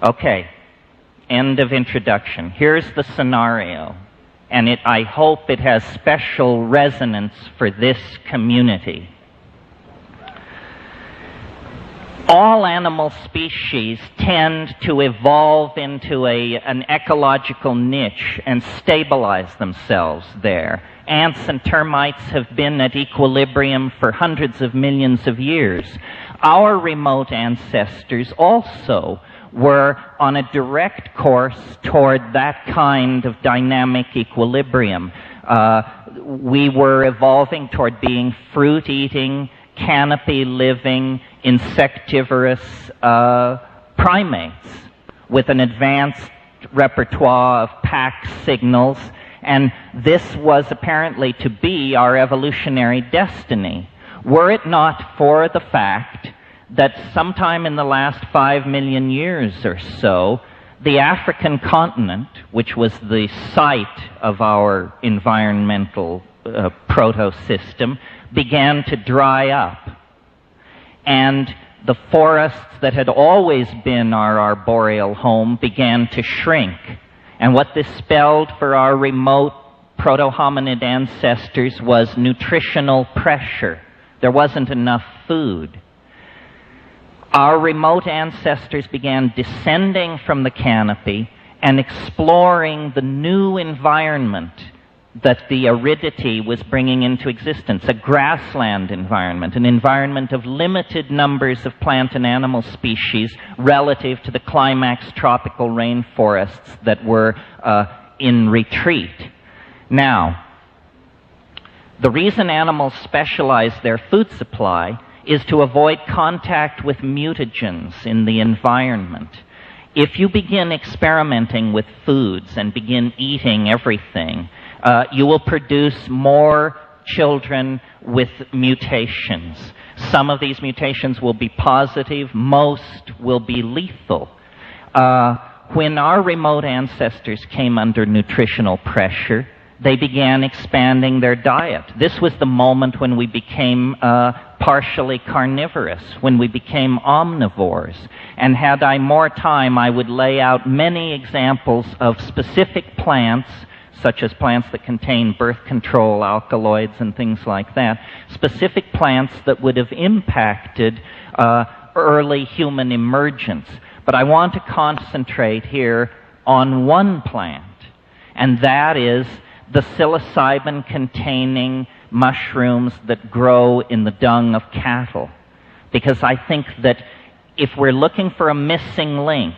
Okay, end of introduction. Here's the scenario, and I hope it has special resonance for this community. All animal species tend to evolve into an ecological niche and stabilize themselves there. Ants and termites have been at equilibrium for hundreds of millions of years. Our remote ancestors also were on a direct course toward that kind of dynamic equilibrium. We were evolving toward being fruit-eating, canopy-living, insectivorous primates with an advanced repertoire of pack signals, and this was apparently to be our evolutionary destiny. Were it not for the fact that sometime in the last 5 million years or so, the African continent, which was the site of our environmental proto-system, began to dry up. And the forests that had always been our arboreal home began to shrink. And what this spelled for our remote proto-hominid ancestors was nutritional pressure. There wasn't enough food. Our remote ancestors began descending from the canopy and exploring the new environment that the aridity was bringing into existence, a grassland environment, an environment of limited numbers of plant and animal species relative to the climax tropical rainforests that were in retreat. Now, the reason animals specialize their food supply is to avoid contact with mutagens in the environment. If you begin experimenting with foods and begin eating everything, you will produce more children with mutations. Some of these mutations will be positive, most will be lethal. When our remote ancestors came under nutritional pressure, they began expanding their diet. This was the moment when we became partially carnivorous, when we became omnivores. And had I more time, I would lay out many examples of specific plants, such as plants that contain birth control alkaloids and things like that, specific plants that would have impacted early human emergence. But I want to concentrate here on one plant, and that is the psilocybin-containing mushrooms that grow in the dung of cattle. Because I think that if we're looking for a missing link,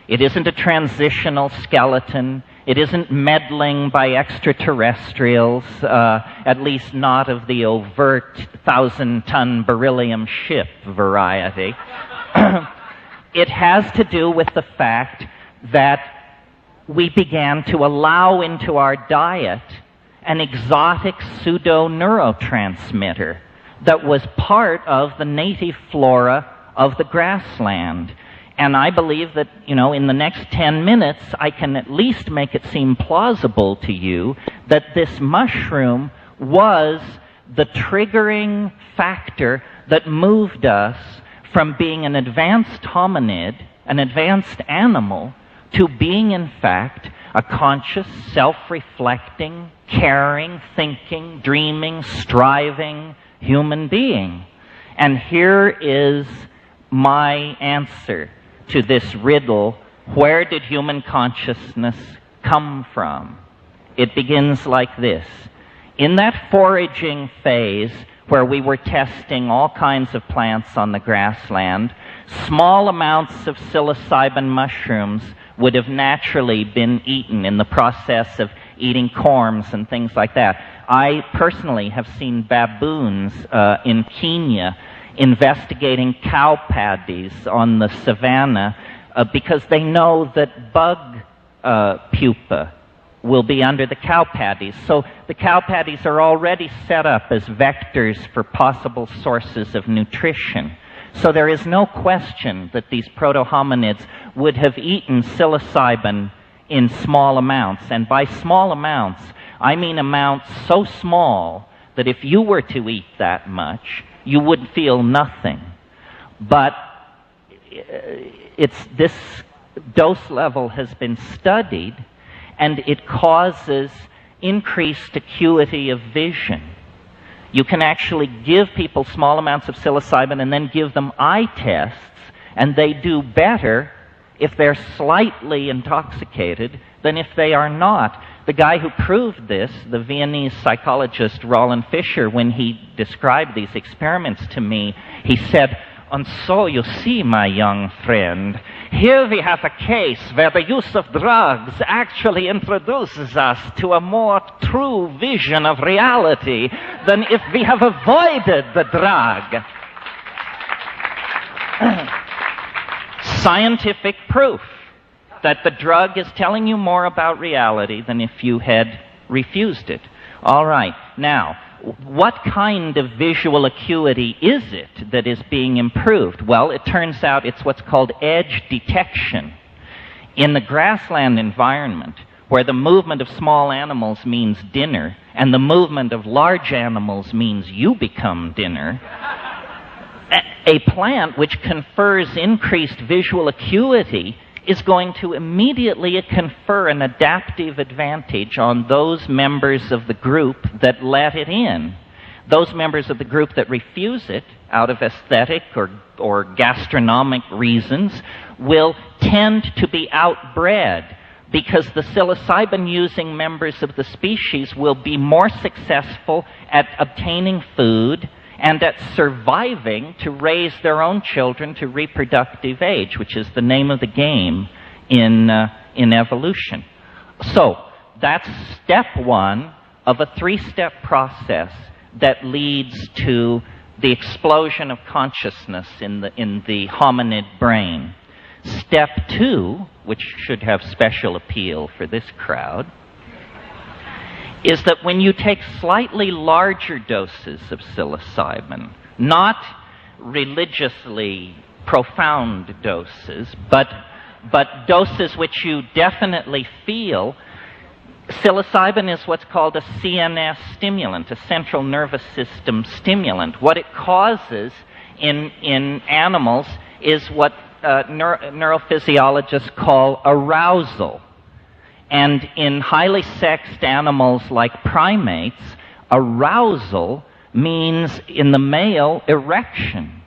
it isn't a transitional skeleton, it isn't meddling by extraterrestrials, at least not of the overt 1,000-ton beryllium ship variety. It has to do with the fact that we began to allow into our diet an exotic pseudo-neurotransmitter that was part of the native flora of the grassland. And I believe that, in the next 10 minutes, I can at least make it seem plausible to you that this mushroom was the triggering factor that moved us from being an advanced hominid, an advanced animal, to being, in fact, a conscious, self-reflecting, caring, thinking, dreaming, striving human being. And here is my answer to this riddle: where did human consciousness come from? It begins like this. In that foraging phase where we were testing all kinds of plants on the grassland, small amounts of psilocybin mushrooms would have naturally been eaten in the process of eating corms and things like that. I personally have seen baboons in Kenya investigating cow paddies on the savannah because they know that bug pupa will be under the cow paddies. So the cow paddies are already set up as vectors for possible sources of nutrition. So there is no question that these proto-hominids would have eaten psilocybin in small amounts. And by small amounts, I mean amounts so small that if you were to eat that much, you would feel nothing. But dose level has been studied, and it causes increased acuity of vision. You can actually give people small amounts of psilocybin and then give them eye tests, and they do better if they're slightly intoxicated than if they are not. The guy who proved this, the Viennese psychologist Roland Fischer, when he described these experiments to me, he said, "And so you see, my young friend, here we have a case where the use of drugs actually introduces us to a more true vision of reality than if we have avoided the drug." Scientific proof that the drug is telling you more about reality than if you had refused it. All right. Now, what kind of visual acuity is it that is being improved? Well, it turns out it's what's called edge detection. In the grassland environment, where the movement of small animals means dinner, and the movement of large animals means you become dinner, a plant which confers increased visual acuity is going to immediately confer an adaptive advantage on those members of the group that let it in. Those members of the group that refuse it out of aesthetic or gastronomic reasons will tend to be outbred, because the psilocybin-using members of the species will be more successful at obtaining food and at surviving to raise their own children to reproductive age, which is the name of the game in evolution. So that's step one of a three-step process that leads to the explosion of consciousness in the hominid brain. Step two, which should have special appeal for this crowd, is that when you take slightly larger doses of psilocybin, not religiously profound doses, but doses which you definitely feel, psilocybin is what's called a CNS stimulant, a central nervous system stimulant. What it causes in animals is what neurophysiologists call arousal. And in highly sexed animals like primates, arousal means, in the male, erection.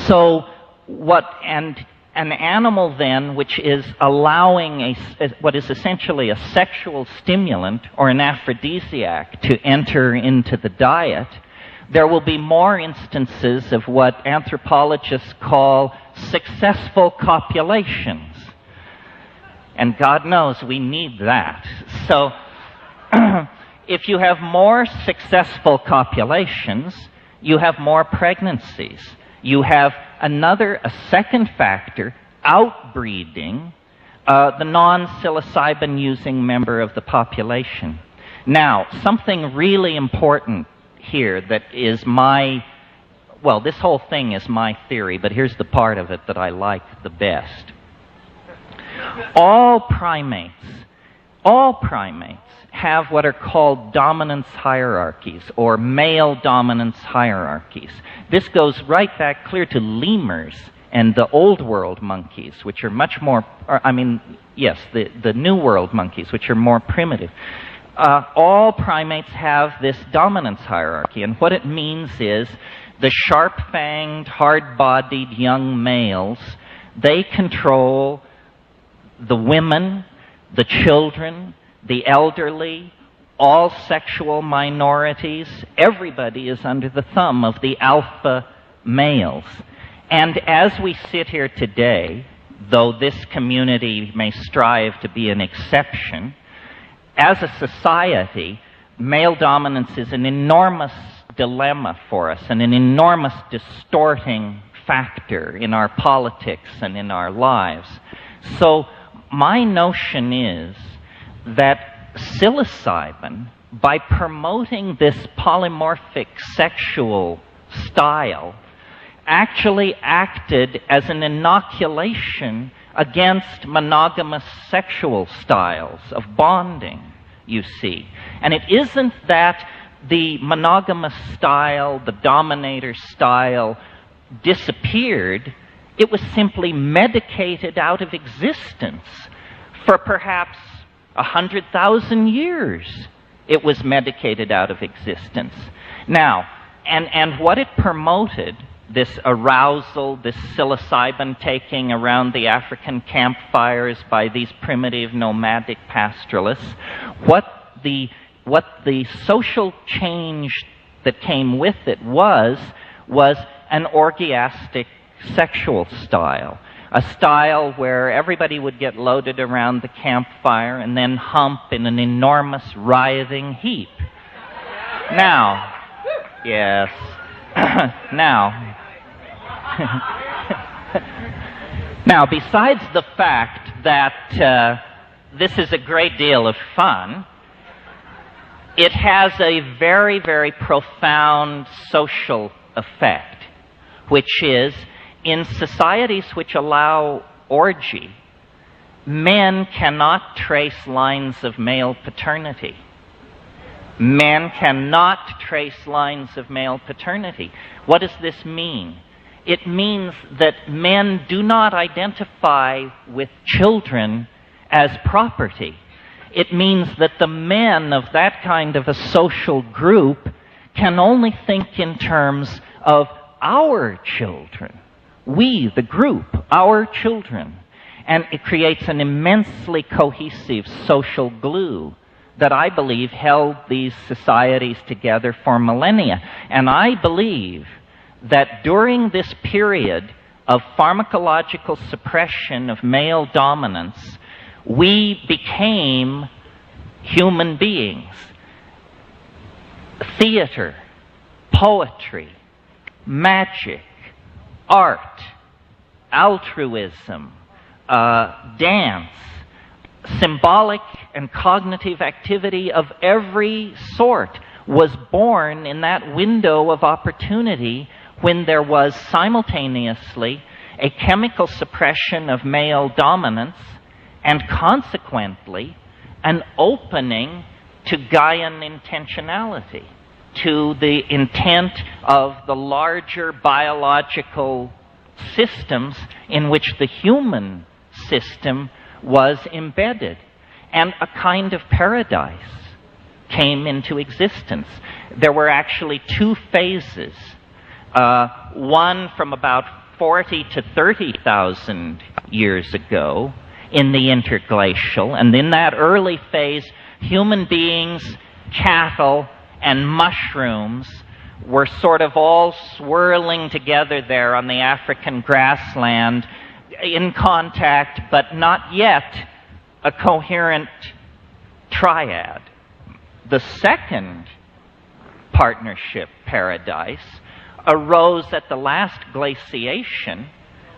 So an animal then which is allowing what is essentially a sexual stimulant or an aphrodisiac to enter into the diet, there will be more instances of what anthropologists call successful copulations. And God knows we need that. So if you have more successful copulations, you have more pregnancies. You have a second factor, outbreeding the non-psilocybin using member of the population. Now, something really important here that is this whole thing is my theory, but here's the part of it that I like the best. All primates have what are called dominance hierarchies, or male dominance hierarchies. This goes right back clear to lemurs and the old world monkeys, which are much more, the new world monkeys, which are more primitive. All primates have this dominance hierarchy, and what it means is the sharp-fanged, hard-bodied young males, they control the women, the children, the elderly, all sexual minorities. Everybody is under the thumb of the alpha males. And as we sit here today, though this community may strive to be an exception, as a society, male dominance is an enormous dilemma for us and an enormous distorting factor in our politics and in our lives. So my notion is that psilocybin, by promoting this polymorphic sexual style, actually acted as an inoculation against monogamous sexual styles of bonding, you see. And it isn't that the monogamous style, the dominator style, disappeared. It was simply medicated out of existence for perhaps 100,000 years. It was medicated out of existence. Now, and what it promoted, this arousal, this psilocybin taking around the African campfires by these primitive nomadic pastoralists, what the social change that came with it was an orgiastic sexual style. A style where everybody would get loaded around the campfire and then hump in an enormous writhing heap. Now, yes, now, now, besides the fact that this is a great deal of fun, it has a very, very profound social effect, which is, in societies which allow orgy, men cannot trace lines of male paternity. Men cannot trace lines of male paternity. What does this mean? It means that men do not identify with children as property. It means that the men of that kind of a social group can only think in terms of our children. We, the group, our children. And it creates an immensely cohesive social glue that I believe held these societies together for millennia. And I believe that during this period of pharmacological suppression of male dominance, we became human beings. Theater, poetry, magic, art, altruism, dance, symbolic and cognitive activity of every sort was born in that window of opportunity when there was simultaneously a chemical suppression of male dominance and consequently an opening to Gaian intentionality, to the intent of the larger biological systems in which the human system was embedded. And a kind of paradise came into existence. There were actually two phases. One from about 40 to 30,000 years ago in the interglacial. And in that early phase, human beings, cattle, and mushrooms were sort of all swirling together there on the African grassland in contact, but not yet a coherent triad. The second partnership paradise arose at the last glaciation,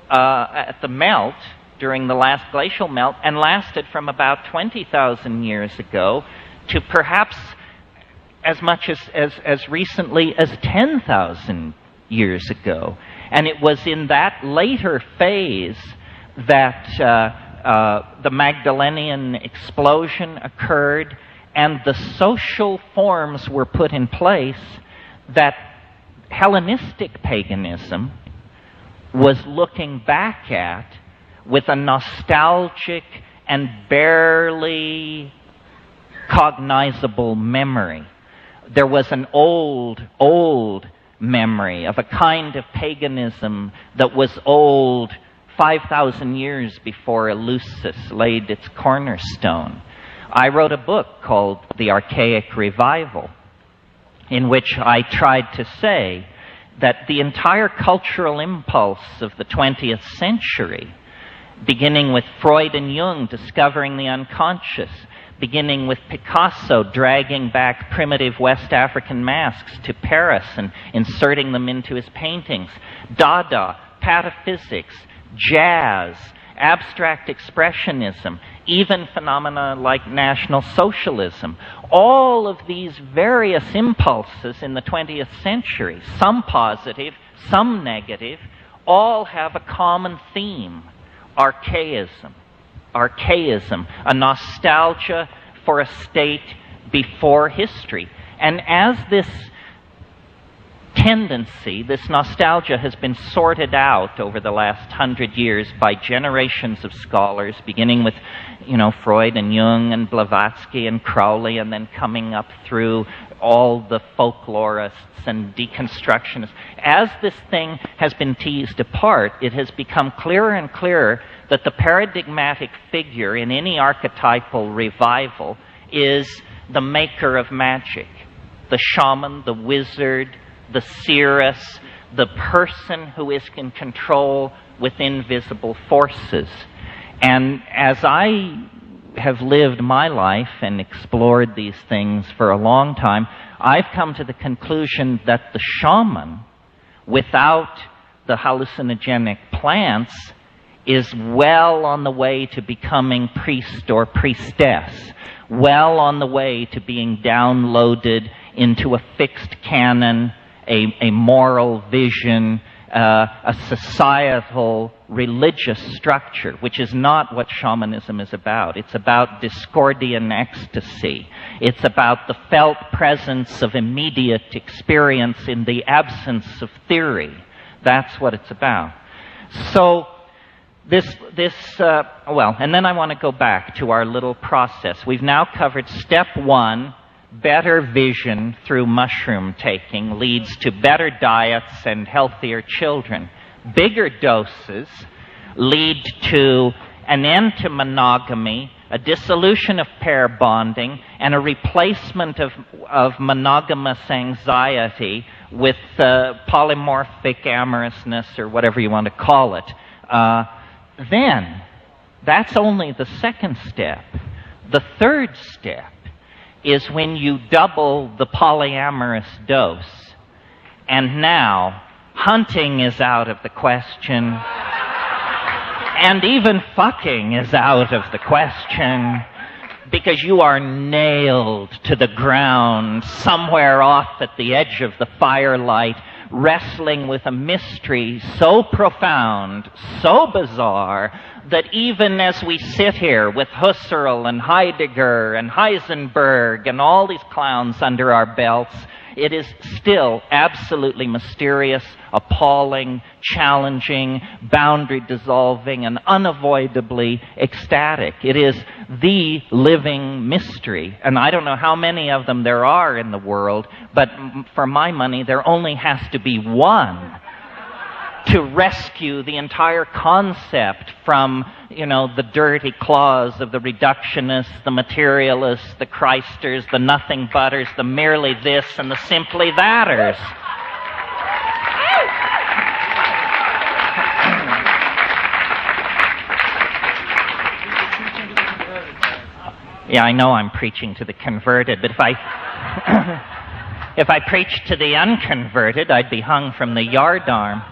at the melt, during the last glacial melt, and lasted from about 20,000 years ago to perhaps as much as recently as 10,000 years ago. And it was in that later phase that the Magdalenian explosion occurred and the social forms were put in place that Hellenistic paganism was looking back at with a nostalgic and barely cognizable memory. There was an old memory of a kind of paganism that was old 5,000 years before Eleusis laid its cornerstone. I wrote a book called The Archaic Revival, in which I tried to say that the entire cultural impulse of the 20th century, beginning with Freud and Jung discovering the unconscious, beginning with Picasso dragging back primitive West African masks to Paris and inserting them into his paintings, Dada, pataphysics, jazz, abstract expressionism, even phenomena like National Socialism. All of these various impulses in the 20th century, some positive, some negative, all have a common theme: archaism. Archaism, a nostalgia for a state before history. And as this tendency, this nostalgia has been sorted out over the last 100 years by generations of scholars, beginning with, Freud and Jung and Blavatsky and Crowley, and then coming up through all the folklorists and deconstructionists. As this thing has been teased apart, it has become clearer and clearer that the paradigmatic figure in any archetypal revival is the maker of magic, the shaman, the wizard, the seeress, the person who is in control with invisible forces. And as I have lived my life and explored these things for a long time, I've come to the conclusion that the shaman, without the hallucinogenic plants, is well on the way to becoming priest or priestess, well on the way to being downloaded into a fixed canon, a moral vision, a societal religious structure, which is not what shamanism is about. It's about Discordian ecstasy. It's about the felt presence of immediate experience in the absence of theory. That's what it's about. So, and then I want to go back to our little process. We've now covered step 1. Better vision through mushroom taking leads to better diets and healthier children. Bigger doses lead to an end to monogamy, a dissolution of pair bonding, and a replacement of monogamous anxiety with polymorphic amorousness, or whatever you want to call it. Then, that's only the second step. The third step is when you double the polyamorous dose. And now, hunting is out of the question, and even fucking is out of the question, because you are nailed to the ground somewhere off at the edge of the firelight, wrestling with a mystery so profound, so bizarre, that even as we sit here with Husserl and Heidegger and Heisenberg and all these clowns under our belts, it is still absolutely mysterious, appalling, challenging, boundary dissolving, and unavoidably ecstatic. It is the living mystery. And I don't know how many of them there are in the world, but for my money, there only has to be one to rescue the entire concept from, the dirty claws of the reductionists, the materialists, the Christers, the nothing butters, the merely this and the simply thaters. Yeah, I know I'm preaching to the converted, but if I preached to the unconverted, I'd be hung from the yardarm.